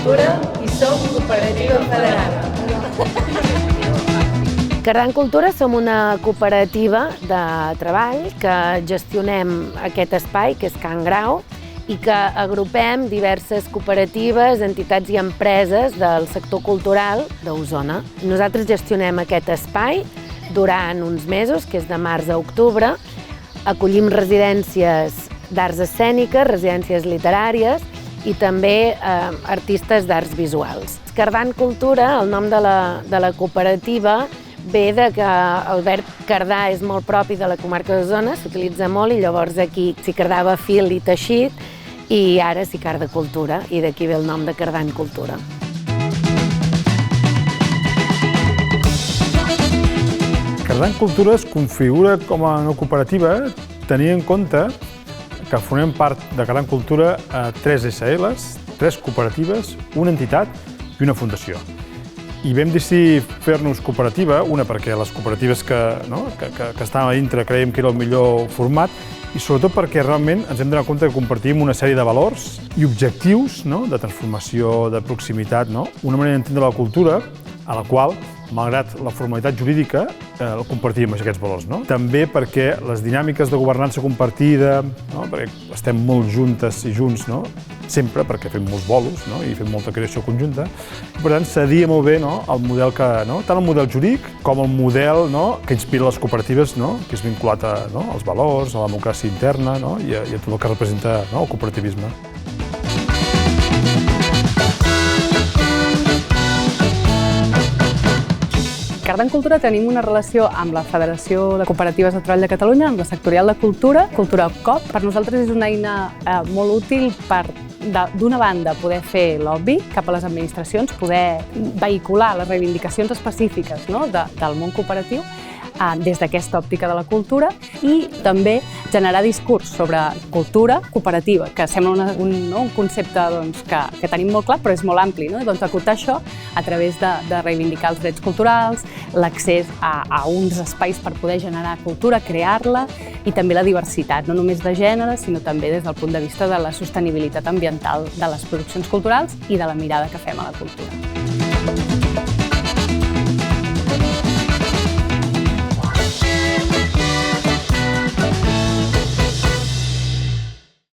Cultura i som cooperativa federada. Cardan Cultura som una cooperativa de treball que gestionem aquest espai, que és Can Grau, i que agrupem diverses cooperatives, entitats i empreses del sector cultural d'Osona. Nosaltres gestionem aquest espai durant uns mesos, que és de març a octubre. Acollim residències d'arts escèniques, residències literàries i també artistes d'arts visuals. Cardan Cultura, el nom de la cooperativa, ve de que el verb cardar és molt propi de la comarca d'Osona, s'utilitza molt i llavors aquí s'hi cardava fil i teixit i ara s'hi carda cultura i d'aquí ve el nom de Cardan Cultura. Cardan Cultura es configura com a una cooperativa tenint en compte que formem part de Cardan Cultura a 3 SLs, 3 cooperatives, una entitat i una fundació. I vam decidir fer-nos cooperativa, una perquè les cooperatives que estàvem a dintre creiem que era el millor format i sobretot perquè realment ens hem donat compte que compartim una sèrie de valors i objectius de transformació, de proximitat, una manera d'entendre la cultura a la qual, malgrat la formalitat jurídica, compartim aquests valors. També perquè les dinàmiques de governança compartida, perquè estem molt juntes i junts, sempre perquè fem molts bolos i fem molta creació conjunta. Per tant, s'adia molt bé el model tant el model jurídic com el model que inspira les cooperatives, que és vinculat als valors, a la democràcia interna i a tot el que representa el cooperativisme. Cardan Cultura tenim una relació amb la Federació de Cooperatives de Treball de Catalunya, amb la sectorial de cultura, Cultura Coop. Per nosaltres és una eina molt útil per, d'una banda, poder fer lobby cap a les administracions, poder vehicular les reivindicacions específiques del món cooperatiu des d'aquesta òptica de la cultura i també generar discurs sobre cultura cooperativa, que sembla un concepte que tenim molt clar, però és molt ampli. Acotar això a través de reivindicar els drets culturals, l'accés a uns espais per poder generar cultura, crear-la i també la diversitat, no només de gènere, sinó també des del punt de vista de la sostenibilitat ambiental de les produccions culturals i de la mirada que fem a la cultura.